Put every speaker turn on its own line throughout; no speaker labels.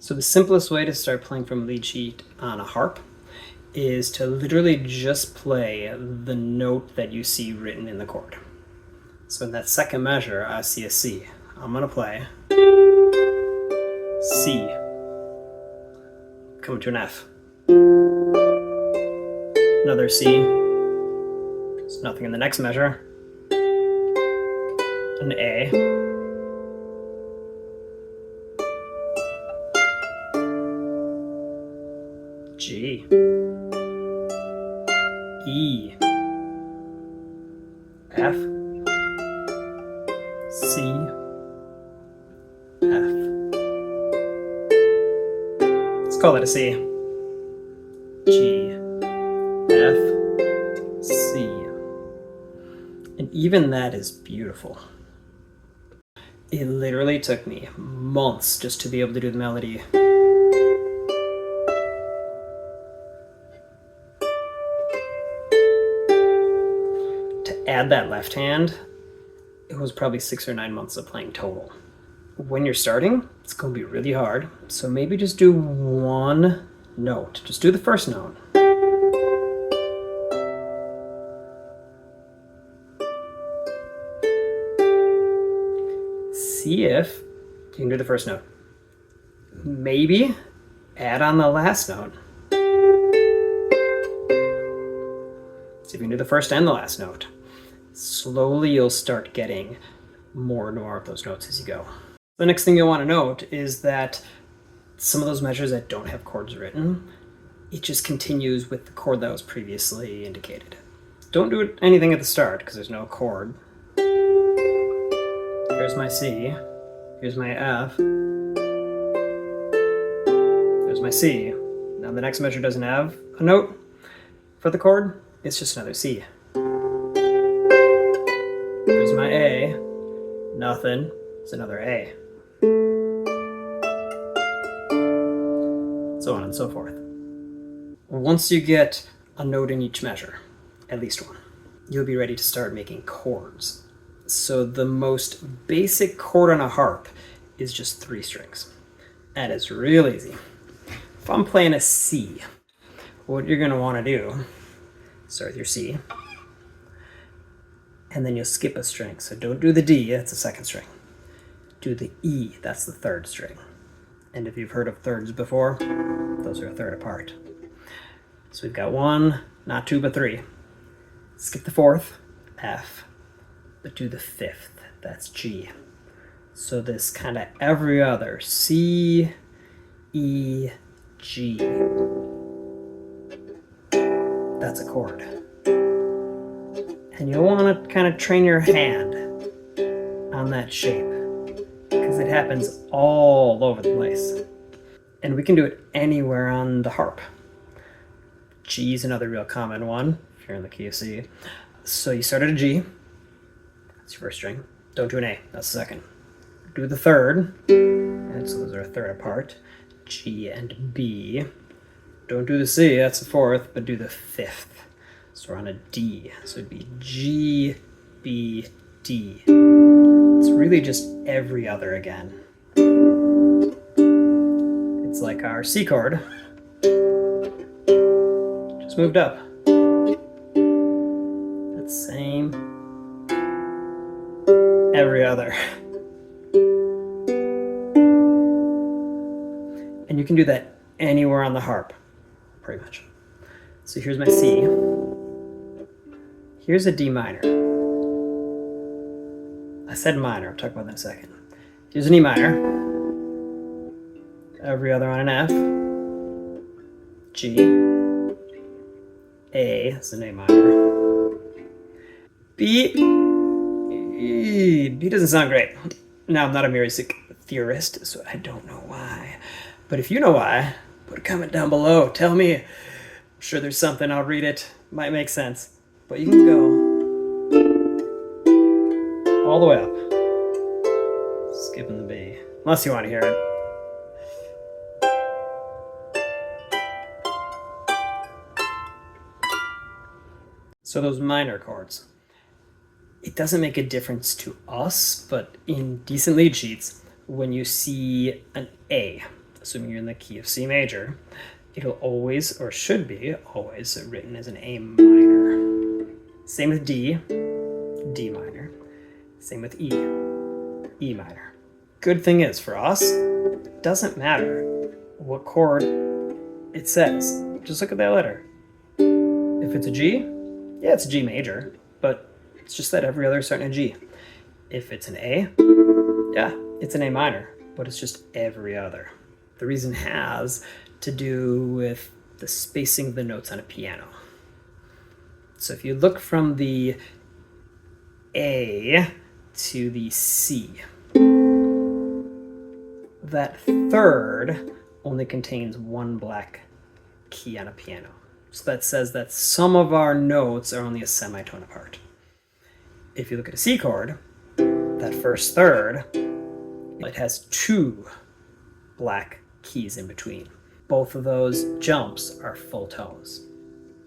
So the simplest way to start playing from a lead sheet on a harp is to literally just play the note that you see written in the chord. So in that second measure, I see a C. I'm going to play C, coming to an F. Another C. There's nothing in the next measure. An A. G, E, F, C, F. Let's call it a C. G, F, C. And even that is beautiful. It literally took me months just to be able to do the melody. Add that left hand, it was probably 6 or 9 months of playing total. When you're starting, it's going to be really hard, so maybe just do one note. Just do the first note. See if you can do the first note. Maybe add on the last note. See if you can do the first and the last note. Slowly you'll start getting more and more of those notes as you go. The next thing you'll want to note is that some of those measures that don't have chords written, it just continues with the chord that was previously indicated. Don't do anything at the start because there's no chord. Here's my C, here's my F, there's my C. Now the next measure doesn't have a note for the chord, it's just another C. There's my A, nothing, it's another A. So on and so forth. Once you get a note in each measure, at least one, you'll be ready to start making chords. So the most basic chord on a harp is just 3 strings. That is real easy. If I'm playing a C, what you're going to want to do, start with your C, and then you'll skip a string. So don't do the D, that's the second string. Do the E, that's the third string. And if you've heard of thirds before, those are a third apart. So we've got 1, not 2, but 3. Skip the 4th, F, but do the 5th, that's G. So this kind of every other, C, E, G. That's a chord. And you'll want to kind of train your hand on that shape because it happens all over the place. And we can do it anywhere on the harp. G is another real common one if you're in the key of C. So you start at a G, that's your first string. Don't do an A, that's the second. Do the third, and so those are a third apart. G and B. Don't do the C, that's the 4th, but do the 5th. So we're on a D, so it'd be G, B, D. It's really just every other again. It's like our C chord, just moved up. That same, every other. And you can do that anywhere on the harp, pretty much. So here's my C. Here's a D minor. I said minor, I'll talk about that in a second. Here's an E minor. Every other on an F. G. A, that's an A minor. B. B doesn't sound great. Now, I'm not a music theorist, so I don't know why. But if you know why, put a comment down below. Tell me. I'm sure there's something, I'll read it. Might make sense. But you can go all the way up, skipping the B, unless you want to hear it. So those minor chords, it doesn't make a difference to us, but in decent lead sheets, when you see an A, assuming you're in the key of C major, it'll always, or should be always, written as an A minor. Same with D, D minor. Same with E, E minor. Good thing is, for us, it doesn't matter what chord it says. Just look at that letter. If it's a G, yeah, it's a G major, but it's just that every other is starting a G. If it's an A, yeah, it's an A minor, but it's just every other. The reason has to do with the spacing of the notes on a piano. So if you look from the A to the C, that third only contains one black key on a piano. So that says that some of our notes are only a semitone apart. If you look at a C chord, that first third, it has two black keys in between. Both of those jumps are full tones.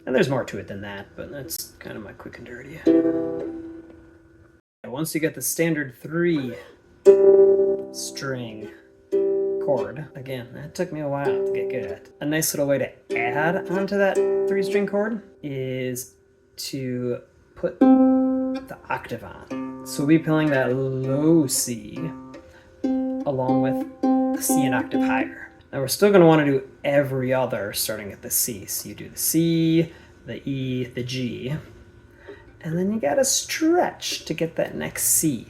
And there's more to it than that, but that's kind of my quick and dirty. Once you get the standard 3-string chord, again, that took me a while to get good at. A nice little way to add onto that 3-string chord is to put the octave on. So we'll be playing that low C along with the C an octave higher. Now we're still going to want to do every other starting at the C. So you do the C, the E, the G, and then you got to stretch to get that next C.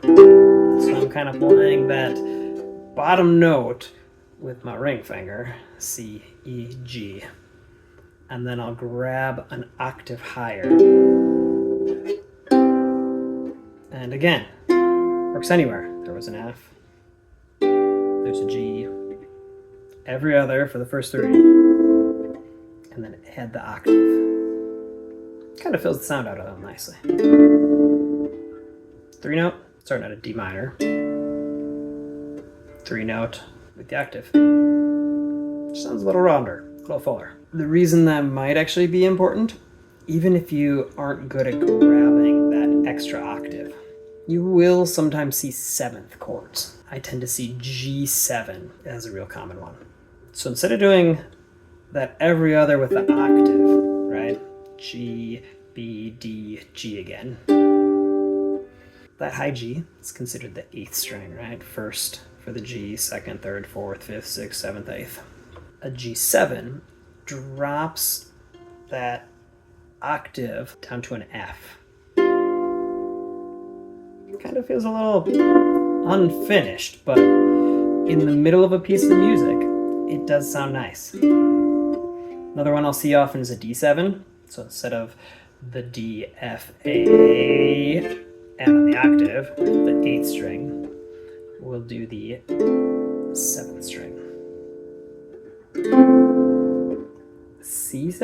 So I'm kind of playing that bottom note with my ring finger, C, E, G, and then I'll grab an octave higher. And again, works anywhere. There was an F, there's a G, every other for the first 3, and then add the octave. Kind of fills the sound out of them nicely. 3-note, starting at a D minor. 3-note with the octave. Sounds a little rounder, a little fuller. The reason that might actually be important, even if you aren't good at grabbing that extra octave, you will sometimes see 7th chords. I tend to see G7 as a real common one. So instead of doing that every other with the octave, right? G, B, D, G again. That high G is considered the 8th string, right? First for the G, 2nd, 3rd, 4th, 5th, 6th, 7th, 8th. A G7 drops that octave down to an F. Kind of feels a little unfinished, but in the middle of a piece of music, it does sound nice. Another one I'll see often is a D7. So instead of the D, F, A, and on the octave, the 8th string, we'll do the 7th string. C7?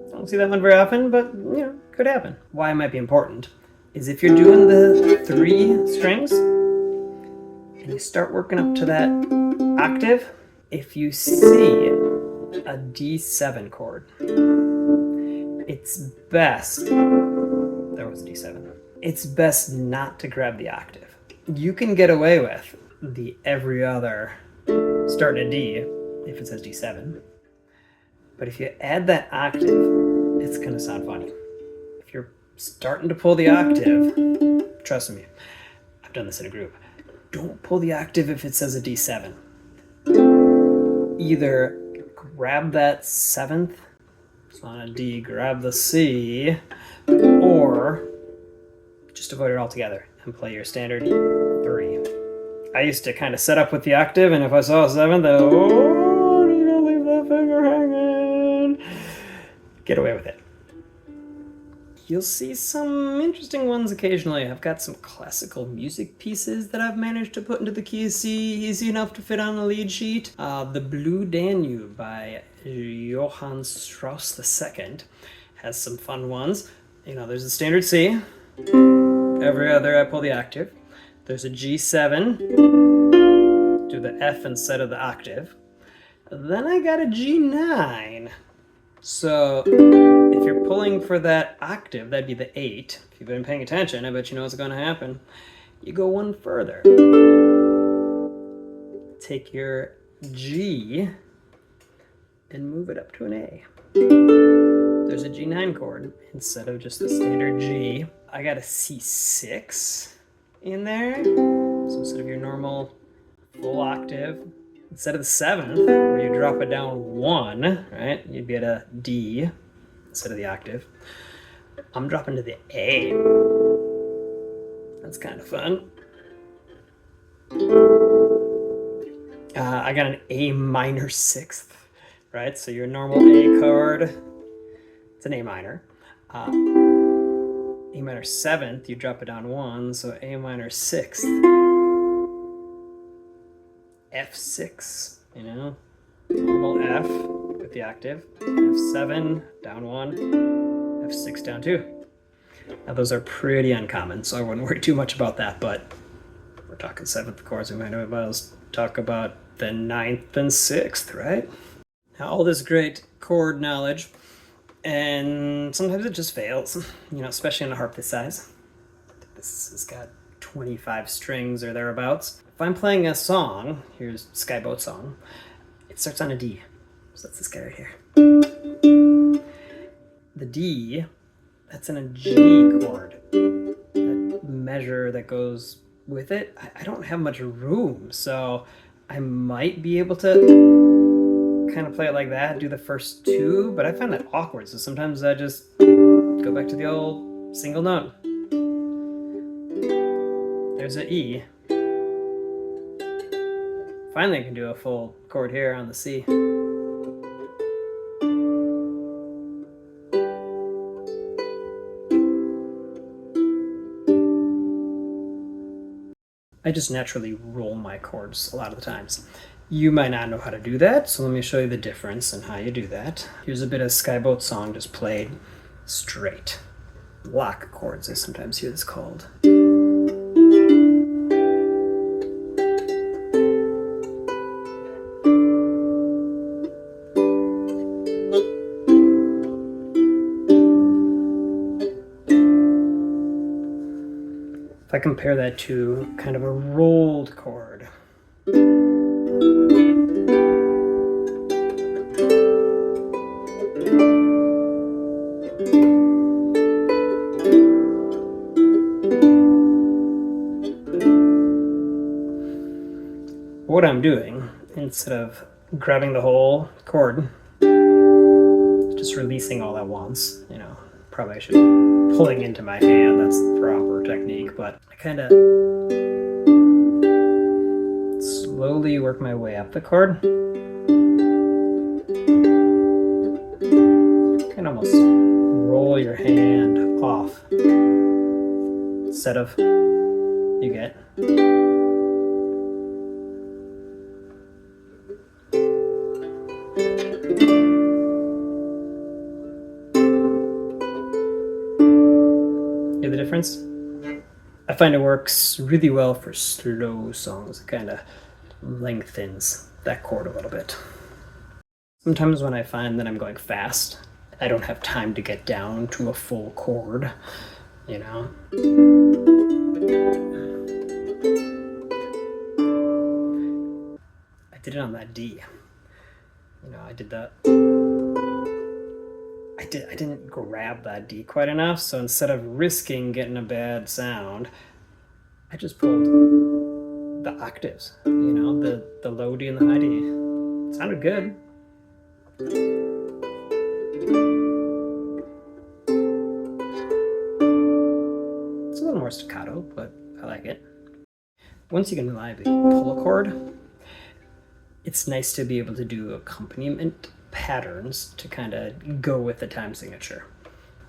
I don't see that one very often, but could happen. Why it might be important is if you're doing the 3 strings and you start working up to that octave, if you see a D7 chord, it's best, there was D7, it's best not to grab the octave. You can get away with the every other starting a D if it says D7, but if you add that octave, it's going to sound funny. If you're starting to pull the octave, trust me, I've done this in a group, don't pull the octave if it says a D7. Either grab that 7th, so on a D, grab the C, or just avoid it altogether and play your standard 3. I used to kind of set up with the octave, and if I saw a 7th, just don't leave that finger hanging. Get away with it. You'll see some interesting ones occasionally. I've got some classical music pieces that I've managed to put into the key of C, easy enough to fit on the lead sheet. The Blue Danube by Johann Strauss II has some fun ones. There's a standard C. Every other I pull the octave. There's a G7. Do the F instead of the octave. Then I got a G9. So if you're pulling for that octave, that'd be the 8. If you've been paying attention, I bet you know what's going to happen. You go one further. take your G and move it up to an A. There's a G9 chord instead of just the standard G. I got a C6 in there. So instead of your normal full octave, instead of the 7th, where you drop it down 1, right, you'd be at a D instead of the octave. I'm dropping to the A. That's kind of fun. I got an A minor 6th, right? So your normal A chord, it's an A minor. A minor 7th, you drop it down 1, so A minor 6th. F6, you know, normal F with the octave. F7 down 1, F6 down 2. Now those are pretty uncommon, so I wouldn't worry too much about that, but we're talking 7th chords, we might as well talk about the 9th and 6th, right? Now all this great chord knowledge, and sometimes it just fails, you know, especially on a harp this size. This has got 25 strings or thereabouts. If I'm playing a song, here's Skye Boat Song, it starts on a D. So that's this guy right here. The D, that's in a G chord. That measure that goes with it, I don't have much room, so I might be able to kind of play it like that, do the first 2, but I find that awkward, so sometimes I just go back to the old single note. There's an E. Finally I can do a full chord here on the C. I just naturally roll my chords a lot of the times. You might not know how to do that, so let me show you the difference and how you do that. Here's a bit of Skye Boat Song just played straight. Lock chords, I sometimes hear this called. If I compare that to kind of a rolled chord. What I'm doing, instead of grabbing the whole chord, just releasing all at once, you know, probably I should be pulling into my hand, that's the proper technique, but I kind of slowly work my way up the chord. You can almost roll your hand off instead of you get. The difference? I find it works really well for slow songs. It kind of lengthens that chord a little bit. Sometimes when I find that I'm going fast, I don't have time to get down to a full chord, you know. I did it on that D. You know, I did that. I didn't grab that D quite enough, so instead of risking getting a bad sound, I just pulled the octaves, you know, the low D and the high D. It sounded good. It's a little more staccato, but I like it. Once you can reliably pull a chord, it's nice to be able to do accompaniment patterns to kind of go with the time signature.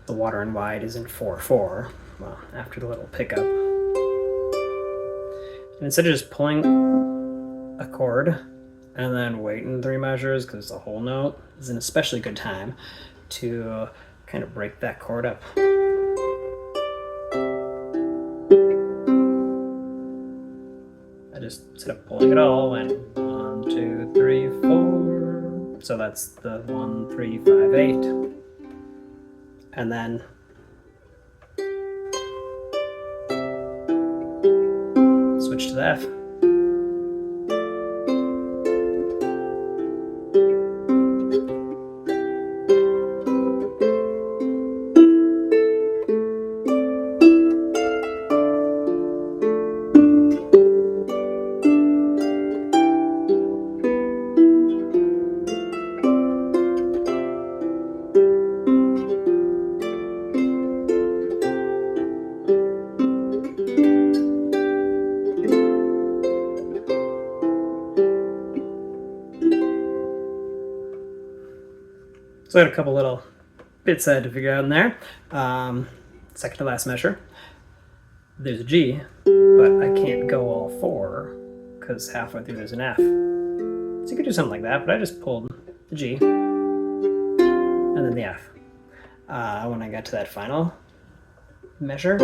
The water and wide is in 4/4, well, after the little pickup. And instead of just pulling a chord and then waiting 3 measures because it's a whole note, is an especially good time to kind of break that chord up. I just, instead of pulling it all, went 1, 2, 3, 4. So that's the 1, 3, 5, 8. And then switch to the F. So I got a couple little bits I had to figure out in there. Second to last measure. There's a G, but I can't go all four because halfway through there's an F. So you could do something like that, but I just pulled the G and then the F. When I got to that final measure,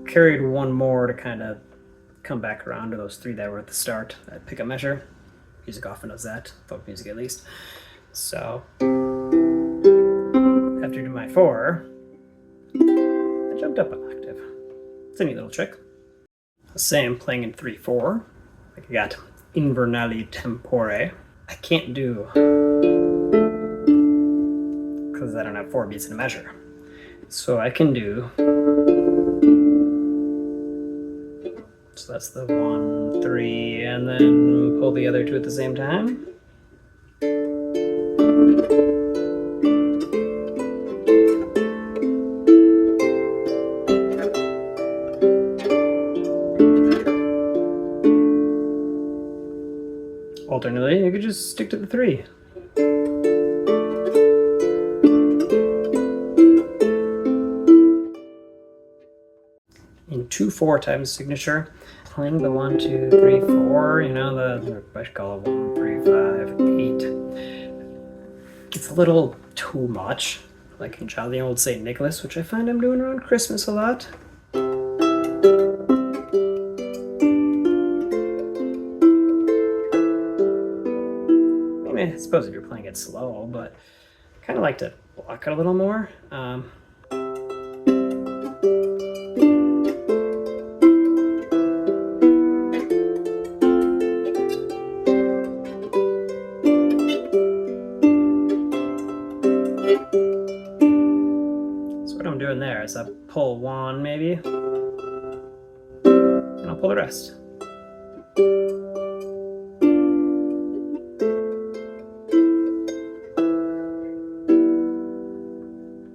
carried one more to kind of come back around to those three that were at the start. That pick up measure. Music often does that, folk music at least. So after doing my 4, I jumped up an octave. It's a neat little trick. Same, playing in 3/4. Like I got Invernali Tempore. I can't do, because I don't have 4 beats in a measure. So I can do, so that's the 1, 3, and then pull the other 2 at the same time. Alternately, you could just stick to the 3. In 2/4 time signature, playing the 1, 2, 3, 4, you know, the I should call it 1, 3, 5, 8. It's a little too much, like in Jolly Old St. Nicholas, which I find I'm doing around Christmas a lot. I suppose if you're playing it slow, but I kind of like to block it a little more. So what I'm doing there is I pull 1 maybe, and I'll pull the rest.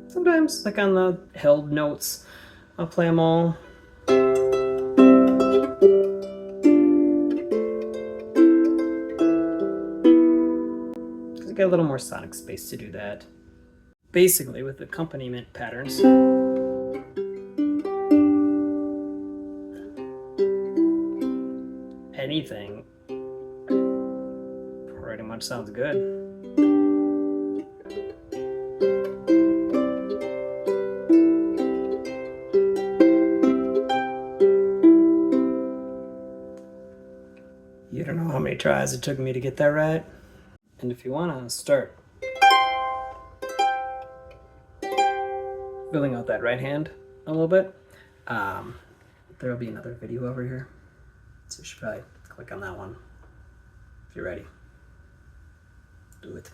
Sometimes, like on the held notes, I'll play them all. Because I get a little more sonic space to do that. Basically, with accompaniment patterns, anything pretty much sounds good. You don't know how many tries it took me to get that right. And if you want to start filling out that right hand a little bit, there'll be another video over here. So you should probably click on that one if you're ready. Do it.